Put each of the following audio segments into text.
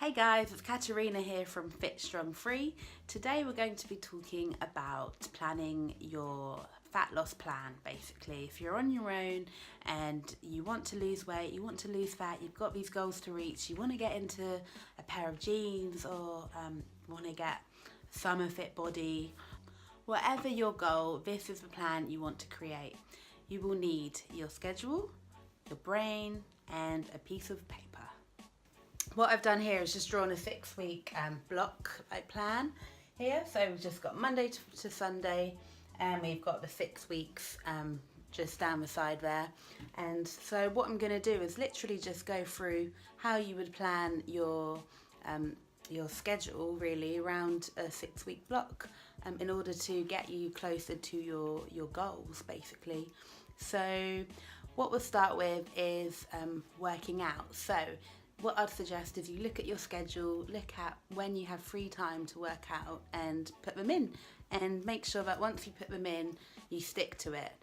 Hey guys, it's Katerina here from Fit Strong Free. Today we're going to be talking about planning your fat loss plan. Basically, if you're on your own and you want to lose weight, you want to lose fat, you've got these goals to reach, you want to get into a pair of jeans or want to get a summer fit body, whatever your goal, this is the plan you want to create. You will need your schedule, your brain, and a piece of paper. What I've done here is just drawn a 6-week block plan here. So we've just got Monday to Sunday, and we've got the 6 weeks just down the side there. And so what I'm going to do is literally just go through how you would plan your schedule really around a 6-week block in order to get you closer to your goals basically. So what we'll start with is working out. So what I'd suggest is you look at your schedule, look at when you have free time to work out and put them in, and make sure that once you put them in, you stick to it.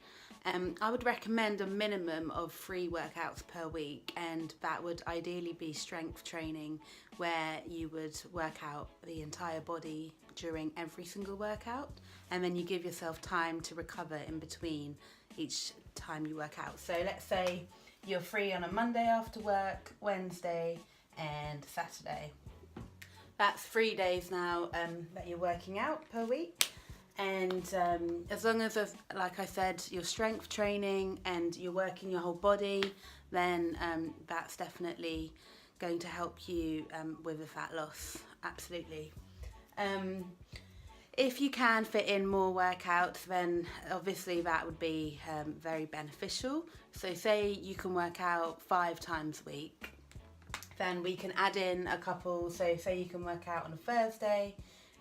I would recommend a minimum of 3 workouts per week, and that would ideally be strength training where you would work out the entire body during every single workout, and then you give yourself time to recover in between each time you work out. So let's say you're free on a Monday after work, Wednesday and Saturday. That's 3 days now that you're working out per week. And as long as, like I said, you're strength training and you're working your whole body, then that's definitely going to help you with the fat loss, absolutely. If you can fit in more workouts, then obviously that would be very beneficial. So say you can work out 5 times a week, then we can add in a couple. So say you can work out on a Thursday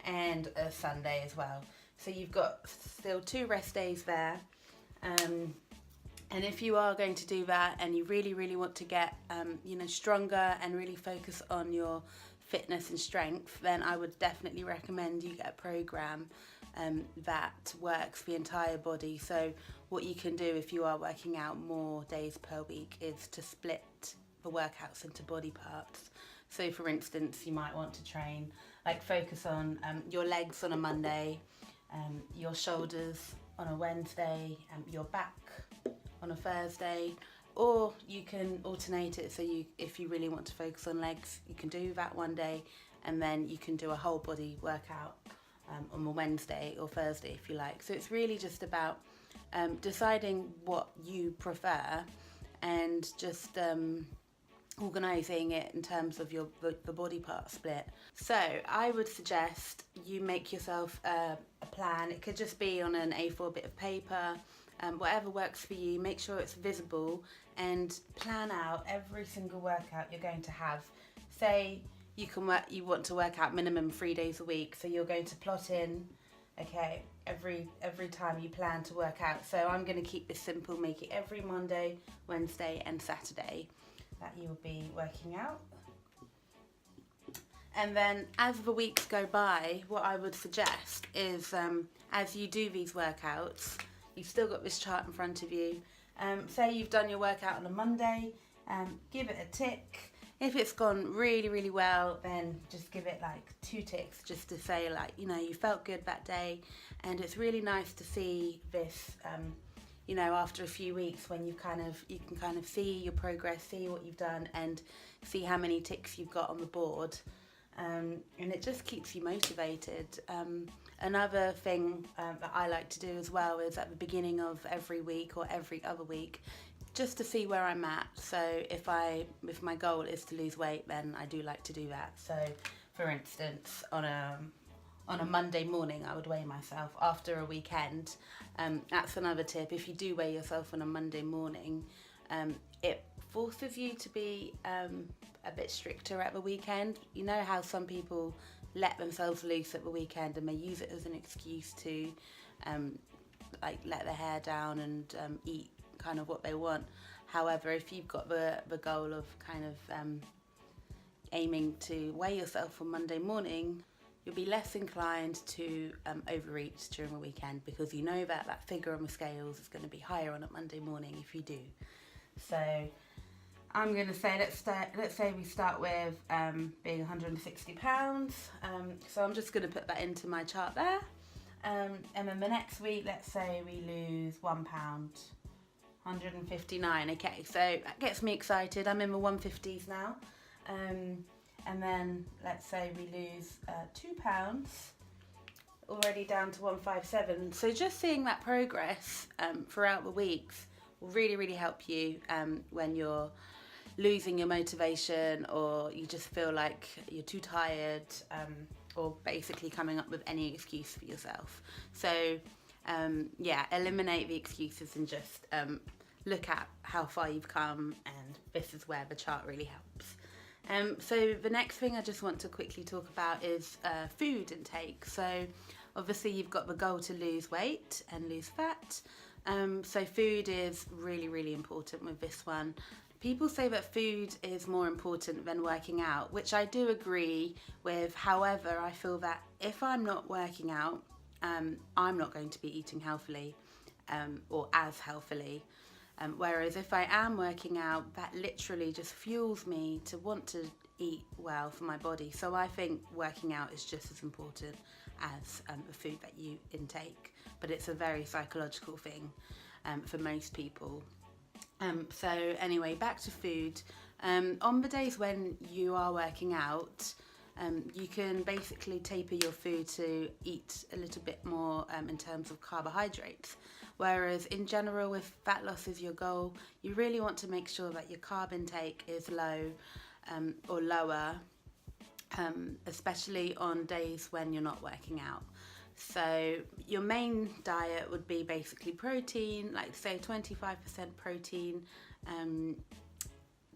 and a Sunday as well. So you've got still 2 rest days there. And if you are going to do that and you really want to get stronger and really focus on your fitness and strength, then I would definitely recommend you get a program that works the entire body. So what you can do if you are working out more days per week is to split the workouts into body parts. So for instance, you might want to focus on your legs on a Monday, your shoulders on a Wednesday, your back on a Thursday. Or you can alternate it, so if you really want to focus on legs, you can do that one day, and then you can do a whole body workout on a Wednesday or Thursday if you like. So it's really just about deciding what you prefer and just organising it in terms of the body part split. So I would suggest you make yourself a plan. It could just be on an A4 bit of paper. Whatever works for you, make sure it's visible and plan out every single workout you're going to have. Say you want to work out minimum 3 days a week, so you're going to plot in, okay, every time you plan to work out. So I'm going to keep this simple, make it every Monday, Wednesday and Saturday that you'll be working out. And then as the weeks go by, what I would suggest is as you do these workouts, you've still got this chart in front of you. Say you've done your workout on a Monday, give it a tick. If it's gone really well, then just give it like 2 ticks just to say you felt good that day. And it's really nice to see this, after a few weeks when you can kind of see your progress, see what you've done and see how many ticks you've got on the board. And it just keeps you motivated. Another thing that I like to do as well is at the beginning of every week or every other week, just to see where I'm at. So if my goal is to lose weight, then I do like to do that. So for instance, on a Monday morning, I would weigh myself after a weekend. That's another tip. If you do weigh yourself on a Monday morning, it forces you to be a bit stricter at the weekend. You know how some people let themselves loose at the weekend and they use it as an excuse to let their hair down and eat kind of what they want. However, if you've got the goal of kind of aiming to weigh yourself on Monday morning, you'll be less inclined to overeat during the weekend, because you know that figure on the scales is going to be higher on a Monday morning if you do. So I'm going to say let's say we start with being £160. So I'm just going to put that into my chart there. And then the next week, let's say we lose £1, 159. Okay, so that gets me excited. I'm in the 150s now. And then let's say we lose £2, already down to 157. So just seeing that progress throughout the weeks will really, really help you when you're losing your motivation, or you just feel like you're too tired, or basically coming up with any excuse for yourself. So yeah, eliminate the excuses and just look at how far you've come, and this is where the chart really helps. So the next thing I just want to quickly talk about is food intake. So obviously you've got the goal to lose weight and lose fat. So food is really, really important with this one. People say that food is more important than working out, which I do agree with. However, I feel that if I'm not working out, I'm not going to be eating healthily, or as healthily. Whereas if I am working out, that literally just fuels me to want to eat well for my body. So I think working out is just as important as the food that you intake, but it's a very psychological thing for most people. So anyway, back to food. On the days when you are working out, you can basically taper your food to eat a little bit more in terms of carbohydrates. Whereas in general, if fat loss is your goal, you really want to make sure that your carb intake is low or lower, especially on days when you're not working out. So your main diet would be basically protein, like say 25% protein,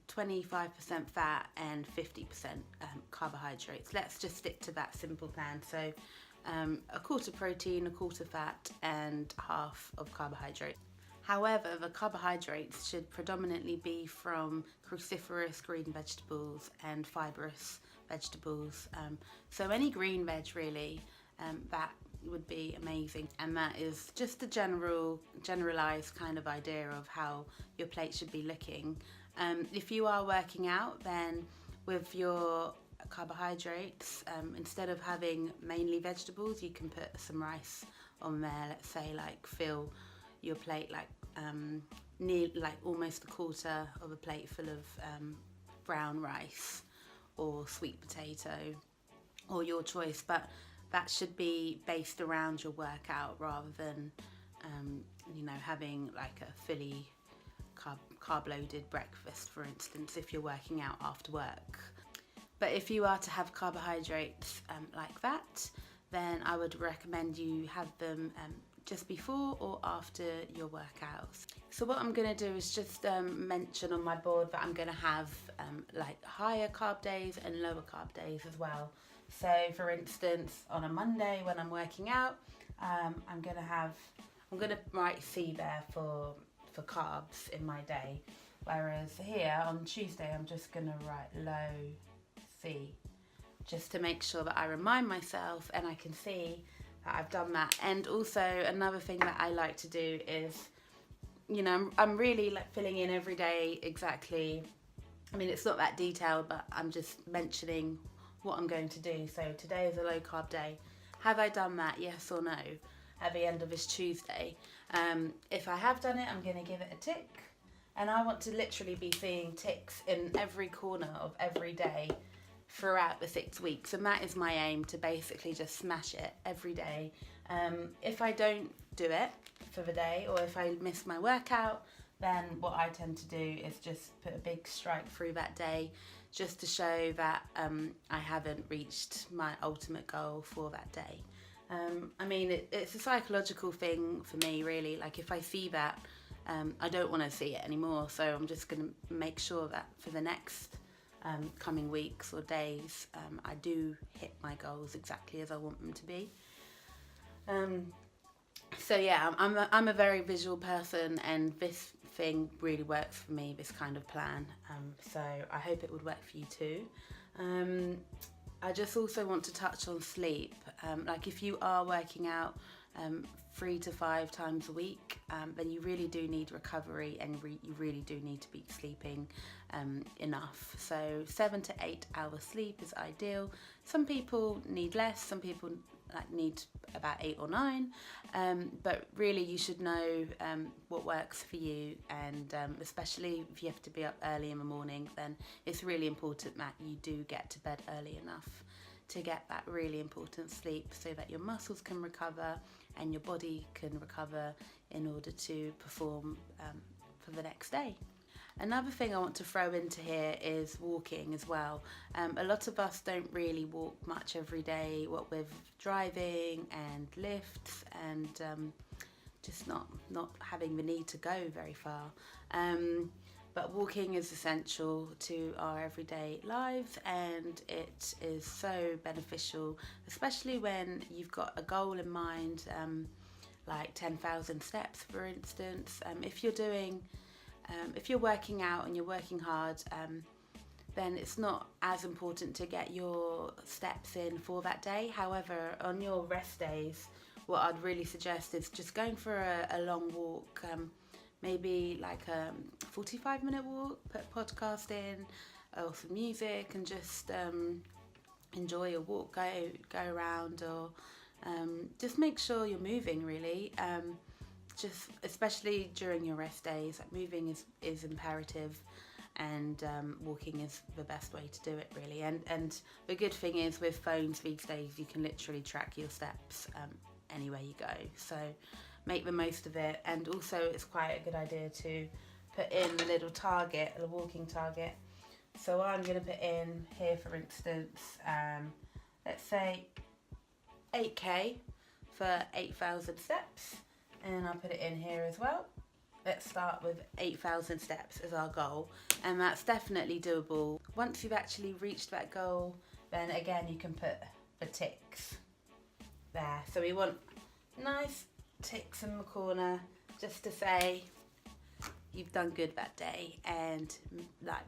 25% fat and 50% carbohydrates. Let's just stick to that simple plan. So a quarter protein, a quarter fat and half of carbohydrate. However, the carbohydrates should predominantly be from cruciferous green vegetables and fibrous vegetables. So any green veg really, that would be amazing. And that is just a generalized kind of idea of how your plate should be looking. If you are working out, then with your carbohydrates, instead of having mainly vegetables, you can put some rice on there. Let's say like fill your plate like near like almost a quarter of a plate full of brown rice or sweet potato, or your choice, but that should be based around your workout rather than having like a fully carb loaded breakfast, for instance, if you're working out after work. But if you are to have carbohydrates like that, then I would recommend you have them just before or after your workouts. So what I'm going to do is just mention on my board that I'm going to have like higher carb days and lower carb days as well. So for instance, on a Monday when I'm working out, I'm going to write C there for carbs in my day. Whereas here on Tuesday, I'm just going to write low C, just to make sure that I remind myself and I can see that I've done that. And also another thing that I like to do is, I'm really like filling in every day exactly. I mean, it's not that detailed, but I'm just mentioning what I'm going to do. So today is a low carb day. Have I done that? Yes or no? At the end of this Tuesday. If I have done it, I'm going to give it a tick. And I want to literally be seeing ticks in every corner of every day throughout the 6 weeks. And that is my aim, to basically just smash it every day. If I don't do it for the day, or if I miss my workout, then what I tend to do is just put a big strike through that day, just to show that I haven't reached my ultimate goal for that day. I mean, it's a psychological thing for me, really. Like if I see that, I don't want to see it anymore. So I'm just going to make sure that for the next coming weeks or days, I do hit my goals exactly as I want them to be. So yeah, I'm a very visual person, and this thing really works for me, this kind of plan. So I hope it would work for you too. I just also want to touch on sleep. Like if you are working out, 3 to 5 times a week, then you really do need recovery, and you really do need to be sleeping enough. So 7 to 8 hours sleep is ideal. Some people need less, some people need about 8 or 9, but really you should know what works for you, and especially if you have to be up early in the morning, then it's really important that you do get to bed early enough to get that really important sleep, so that your muscles can recover and your body can recover in order to perform for the next day. Another thing I want to throw into here is walking as well. A lot of us don't really walk much every day, what with driving and lifts and just not having the need to go very far. But walking is essential to our everyday lives, and it is so beneficial, especially when you've got a goal in mind, like 10,000 steps, for instance. If you're working out and you're working hard, then it's not as important to get your steps in for that day. However, on your rest days, what I'd really suggest is just going for a long walk, maybe like a 45-minute walk, put a podcast in or some music, and just enjoy your walk, go around, or just make sure you're moving really. Just especially during your rest days, moving is imperative, and walking is the best way to do it really. And the good thing is, with phones these days, you can literally track your steps anywhere you go, so make the most of it. And also it's quite a good idea to put in a little target, a walking target. So I'm going to put in here, for instance, let's say 8k for 8,000 steps, and I'll put it in here as well. Let's start with 8,000 steps as our goal, and that's definitely doable. Once you've actually reached that goal, then again you can put the ticks there. So we want nice ticks in the corner just to say you've done good that day, and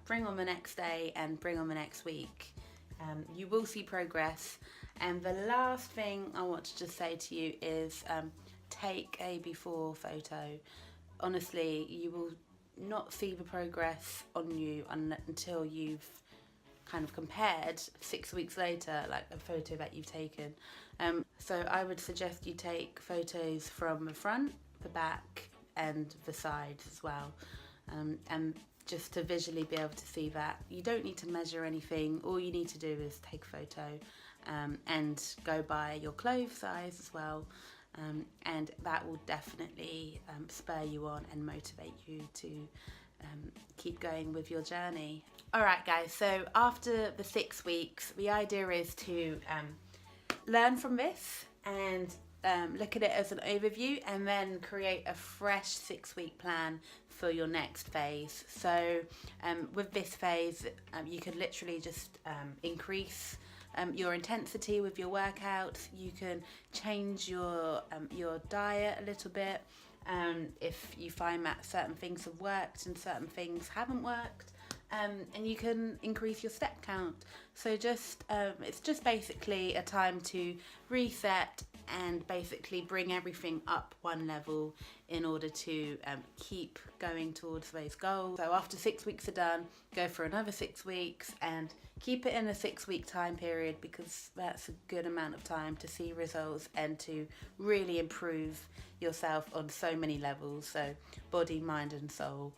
bring on the next day and bring on the next week. You will see progress. And the last thing I want to just say to you is take a before photo. Honestly, you will not see the progress on you until you've kind of compared 6 weeks later, like a photo that you've taken. So I would suggest you take photos from the front, the back, and the sides as well, and just to visually be able to see that. You don't need to measure anything. All you need to do is take a photo and go by your clothes size as well, and that will definitely spur you on and motivate you to keep going with your journey. Alright guys, so after the 6 weeks, the idea is to learn from this and look at it as an overview, and then create a fresh 6-week plan for your next phase. So with this phase, you can literally just increase your intensity with your workouts. You can change your diet a little bit if you find that certain things have worked and certain things haven't worked. And you can increase your step count. So it's just basically a time to reset and basically bring everything up one level in order to keep going towards those goals. So after 6 weeks are done, go for another 6 weeks and keep it in a 6-week time period, because that's a good amount of time to see results and to really improve yourself on so many levels, so body, mind and soul.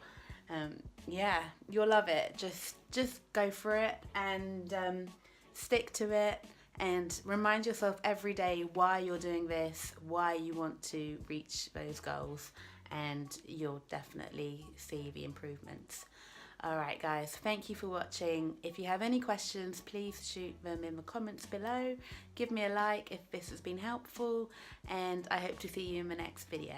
Yeah, you'll love it. Just go for it and stick to it, and remind yourself every day why you're doing this, why you want to reach those goals, and you'll definitely see the improvements. Alright guys, thank you for watching. If you have any questions, please shoot them in the comments below. Give me a like if this has been helpful, and I hope to see you in the next video.